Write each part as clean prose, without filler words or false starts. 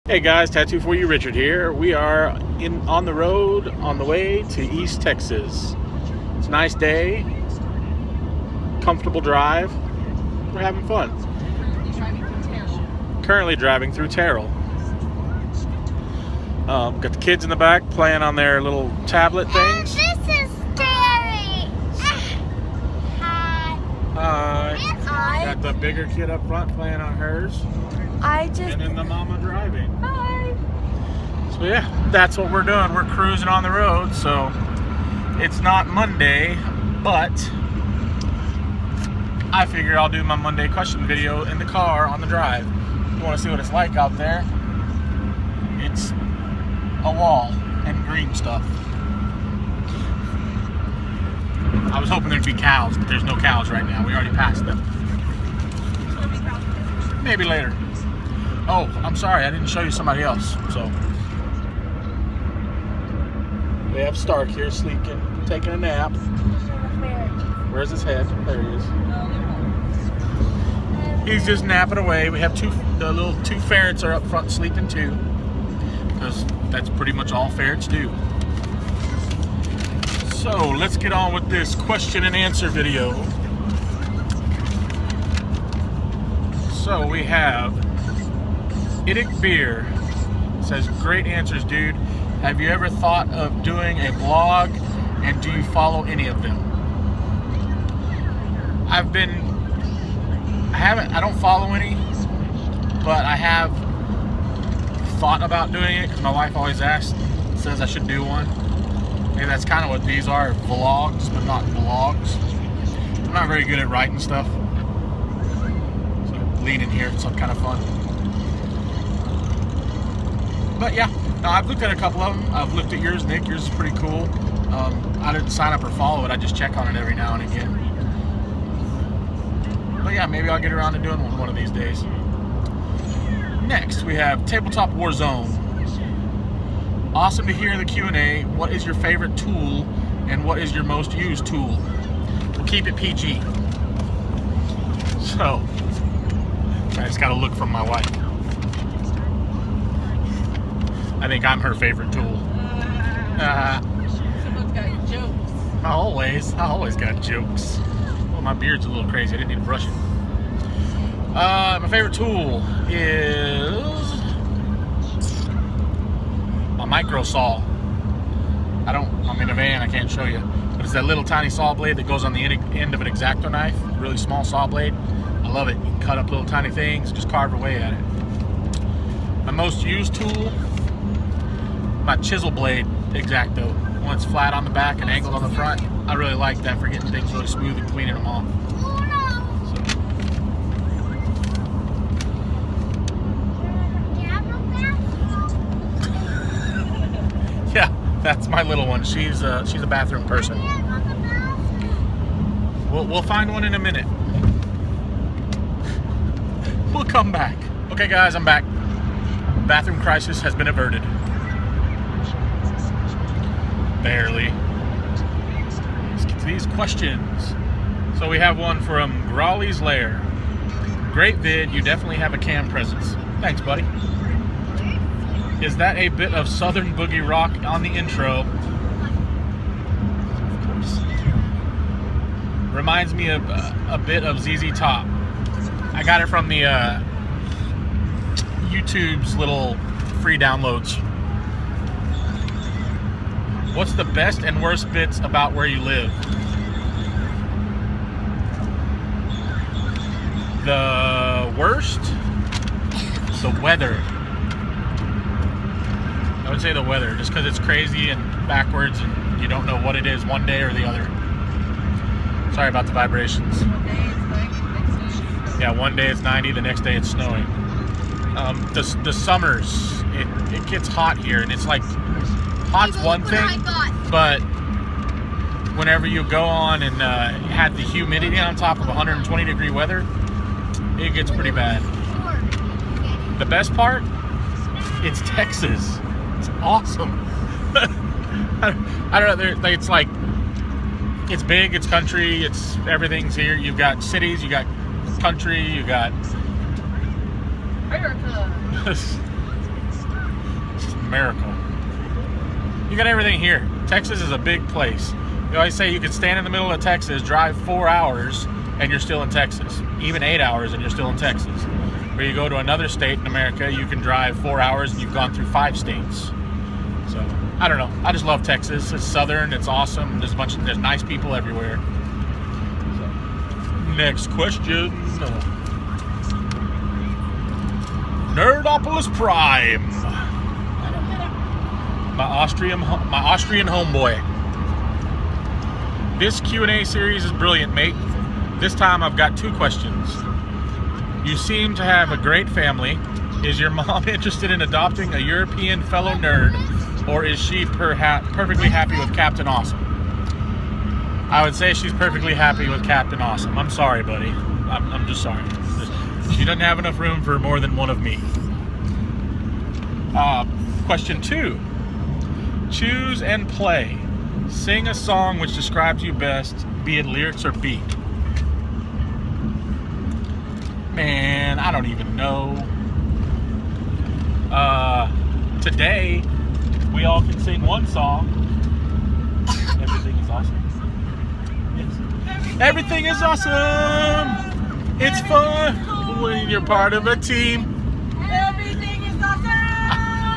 Hey guys, Tattoo For You Richard here. We are on the road on the way to East Texas. It's a nice day, comfortable drive. We're having fun. Currently driving through Terrell. Got the kids in the back playing on their little tablet things. This is scary. Hi. Got the bigger kid up front playing on hers. And then the mama driving. Hi. So yeah, that's what we're doing. We're cruising on the road. So it's not Monday, but I figure I'll do my Monday question video in the car on the drive. You want to see what it's like out there? It's a wall and green stuff. I was hoping there'd be cows, but there's no cows right now. We already passed them. Maybe later. Oh, I'm sorry, I didn't show you somebody else. So we have Stark here sleeping, taking a nap. Where's his head? There he is. He's just napping away. We have the little two ferrets are up front sleeping too, because that's pretty much all ferrets do. So let's get on with this question and answer video. So we have Idic Beer says, great answers, dude. Have you ever thought of doing a blog, and do you follow any of them? I don't follow any, but I have thought about doing it because my wife always says I should do one. Maybe that's kind of what these are, vlogs, but not blogs. I'm not very good at writing stuff. So lean in here, it's kind of fun. But yeah, no, I've looked at a couple of them. I've looked at yours, Nick. Yours is pretty cool. I didn't sign up or follow it. I just check on it every now and again. But yeah, maybe I'll get around to doing one of these days. Next, we have Tabletop Warzone. Awesome to hear the Q&A. What is your favorite tool, and what is your most used tool? We'll keep it PG. So, I just got a look from my wife. I think I'm her favorite tool. Someone's got jokes. I always got jokes. Well, my beard's a little crazy. I didn't need to brush it. My favorite tool is a micro saw. I'm in a van, I can't show you. But it's that little tiny saw blade that goes on the end of an X-Acto knife. Really small saw blade. I love it. You can cut up little tiny things, just carve away at it. My most used tool, my chisel blade X-Acto. One that's flat on the back and angled on the front. I really like that for getting things really smooth and cleaning them off. Yeah, that's my little one. She's a bathroom person. We'll find one in a minute. We'll come back. Okay, guys, I'm back. Bathroom crisis has been averted. Barely. Let's get to these questions. So we have one from Grawley's Lair. Great vid. You definitely have a cam presence. Thanks, buddy. Is that a bit of Southern Boogie Rock on the intro? Of course. Reminds me of a bit of ZZ Top. I got it from the YouTube's little free downloads. What's the best and worst bits about where you live? The worst? The weather. I would say the weather, just because it's crazy and backwards and you don't know what it is one day or the other. Sorry about the vibrations. Yeah, one day it's 90, the next day it's snowing. The summers, it gets hot here, and it's like, hot's one thing, but whenever you go on and had the humidity on top of 120 degree weather, it gets pretty bad. The best part, it's Texas. It's awesome. I don't know, it's like, it's big, it's country, everything's here. You've got cities, you got country, you got America. America. You got everything here. Texas is a big place. You always say you can stand in the middle of Texas, drive 4 hours, and you're still in Texas. Even 8 hours, and you're still in Texas. Where you go to another state in America, you can drive 4 hours, and you've gone through 5 states. So, I don't know. I just love Texas. It's southern. It's awesome. There's nice people everywhere. So, next question. Nerdopolis Prime. My Austrian homeboy. This Q&A series is brilliant, mate. This time I've got 2 questions. You seem to have a great family. Is your mom interested in adopting a European fellow nerd, or is she perfectly happy with Captain Awesome? I would say she's perfectly happy with Captain Awesome. I'm sorry, buddy. I'm just sorry. She doesn't have enough room for more than one of me. Question 2. Choose and play. Sing a song which describes you best, be it lyrics or beat. Man, I don't even know. Today, we all can sing one song. Everything is awesome. Yes. Everything is awesome. It's fun when you're part of a team. Everything is awesome.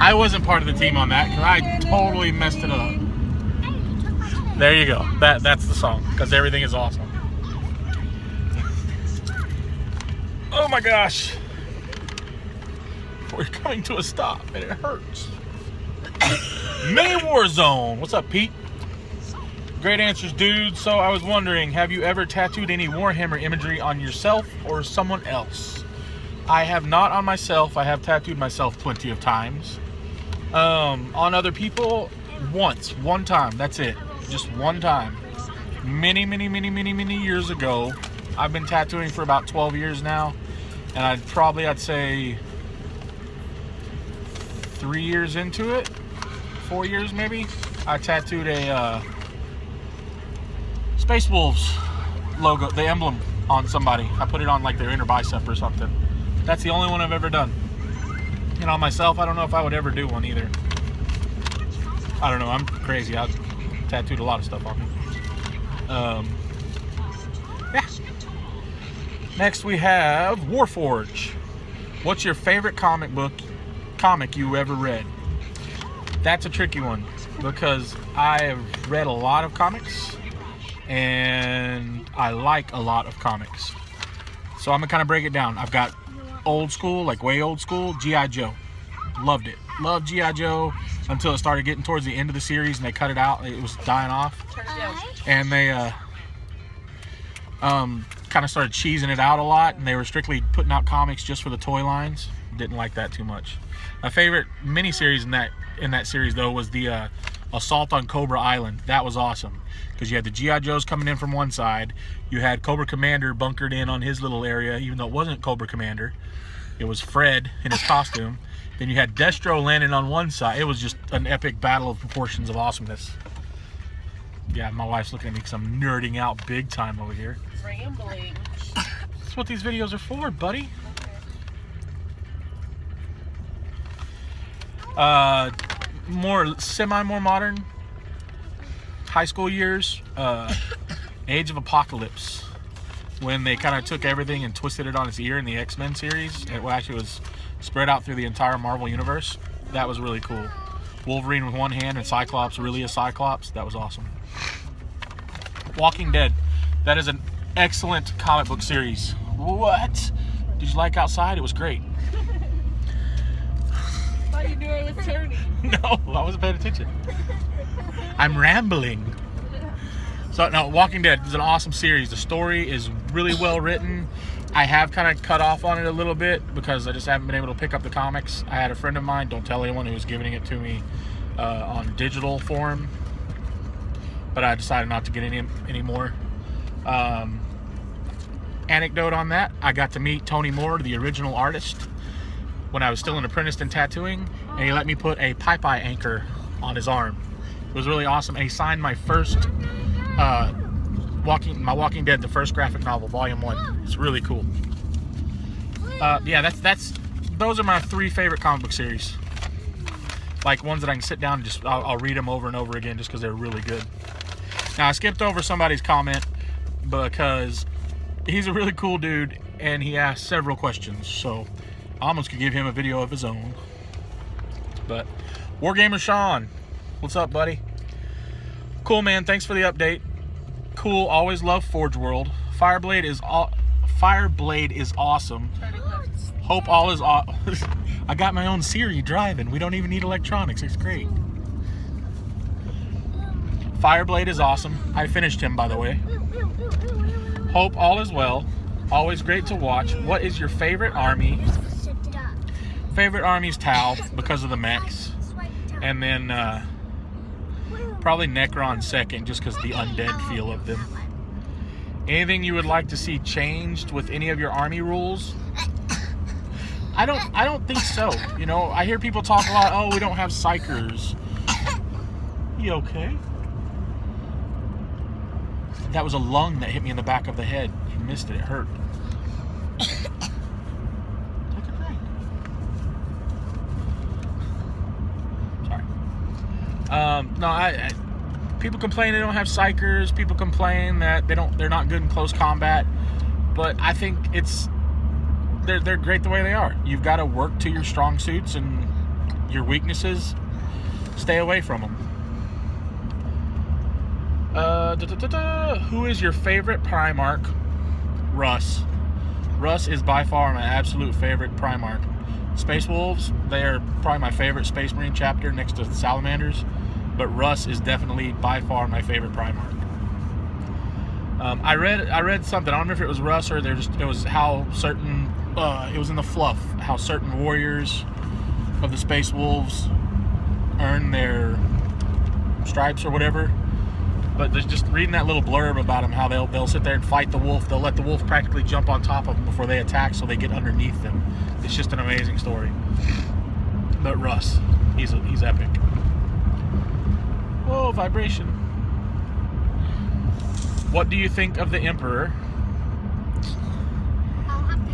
I wasn't part of the team on that because I totally messed it up. There you go. That's the song, because everything is awesome. Oh my gosh. We're coming to a stop and it hurts. May Warzone. What's up, Pete? Great answers, dude. So I was wondering, have you ever tattooed any Warhammer imagery on yourself or someone else? I have not on myself. I have tattooed myself plenty of times. On other people, one time. That's it. Just one time. Many years ago. I've been tattooing for about 12 years now, and I'd say 3 years into it, 4 years maybe, I tattooed a Space Wolves logo, the emblem, on somebody. I put it on like their inner bicep or something. That's the only one I've ever done. And on myself, I don't know if I would ever do one either. I don't know, I'm crazy. I've tattooed a lot of stuff on me. Yeah. Next we have Warforge. What's your favorite comic you ever read? That's a tricky one because I have read a lot of comics and I like a lot of comics. So I'm gonna kind of break it down. I've got old school, like way old school, G.I. Joe. Loved it. Loved G.I. Joe until it started getting towards the end of the series and they cut it out. It was dying off. And they kind of started cheesing it out a lot, and they were strictly putting out comics just for the toy lines. Didn't like that too much. My favorite miniseries in that series though was the Assault on Cobra Island. That was awesome because you had the G.I. Joes coming in from one side, you had Cobra Commander bunkered in on his little area, even though it wasn't Cobra Commander, it was Fred in his costume. Then you had Destro landing on one side. It was just an epic battle of proportions of awesomeness. Yeah, my wife's looking at me because I'm nerding out big time over here. Rambling. That's what these videos are for, buddy. More modern. High school years. Age of Apocalypse. When they kind of took everything and twisted it on its ear in the X-Men series. It actually was spread out through the entire Marvel Universe. That was really cool. Wolverine with one hand and Cyclops really a Cyclops. That was awesome. Walking Dead. That is an excellent comic book series. What? Did you like Outside? It was great. I thought you knew I was turning. No, I wasn't paying attention. I'm rambling. So, no, Walking Dead is an awesome series. The story is really well written. I have kind of cut off on it a little bit because I just haven't been able to pick up the comics. I had a friend of mine, don't tell anyone, who was giving it to me on digital form, but I decided not to get any more. Anecdote on that, I got to meet Tony Moore, the original artist, when I was still an apprentice in tattooing, and he let me put a pipe-eye anchor on his arm. It was really awesome, and he signed my first Walking Dead, the first graphic novel, volume 1. It's really cool. Yeah, those are my 3 favorite comic book series. like ones that I can sit down and just I'll read them over and over again just because they're really good. Now I skipped over somebody's comment because he's a really cool dude and he asked several questions, so I almost could give him a video of his own. But Wargamer Sean, what's up, buddy? Cool, man. Thanks for the update. Cool. Always love Forge World. Fireblade is awesome. Hope all is I got my own Siri driving. We don't even need electronics. It's great. Fireblade is awesome. I finished him, by the way. Hope all is well. Always great to watch. What is your favorite army? Favorite army's Tau because of the mechs. And then probably Necron second just because the undead feel of them. Anything you would like to see changed with any of your army rules? I don't think so. You know, I hear people talk a lot, oh, we don't have psychers. You okay? That was a lung that hit me in the back of the head. You missed it. It hurt. Take a drink. Sorry. No, people complain they don't have psychers. People complain that they're not good in close combat. But I think they're great the way they are. You've got to work to your strong suits and your weaknesses. Stay away from them. Who is your favorite Primarch? Russ. Russ is by far my absolute favorite Primarch. Space Wolves, they are probably my favorite Space Marine chapter next to Salamanders, but Russ is definitely by far my favorite Primarch. I read something. I don't remember if it was Russ or it was how certain it was in the fluff how certain warriors of the Space Wolves earn their stripes or whatever. But there's just reading that little blurb about them, how they'll sit there and fight the wolf. They'll let the wolf practically jump on top of them before they attack, so they get underneath them. It's just an amazing story. But Russ, he's epic. Whoa, vibration. What do you think of the Emperor?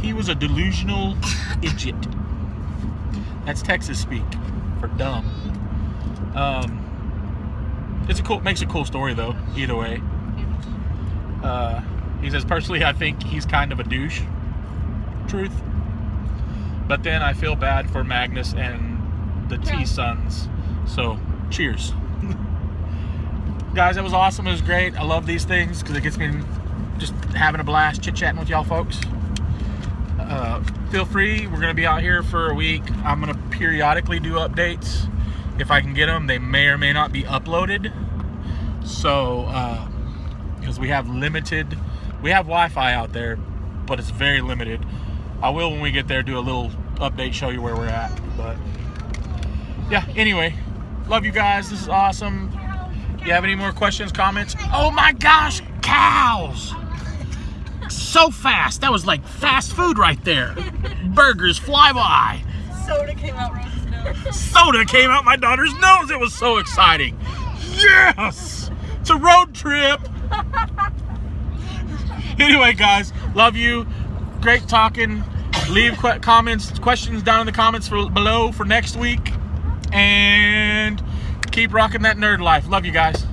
He was a delusional idiot. That's Texas speak for dumb. Makes a cool story though, either way. He says, personally, I think he's kind of a douche. Truth. But then I feel bad for Magnus and the T-Sons. So, cheers. Guys, that was awesome. It was great. I love these things because it gets me just having a blast chit-chatting with y'all folks. Feel free. We're going to be out here for a week. I'm going to periodically do updates. If I can get them, they may or may not be uploaded. So, because we have Wi-Fi out there, but it's very limited. I will, when we get there, do a little update, show you where we're at. But, yeah, anyway, love you guys. This is awesome. You have any more questions, comments? Oh my gosh, cows! So fast. That was like fast food right there. Burgers fly by. Soda came out Rose's nose. Soda came out my daughter's nose. It was so exciting. Yes! It's a road trip. Anyway, guys, love you. Great talking. Leave questions down in the comments below for next week. And keep rocking that nerd life. Love you guys.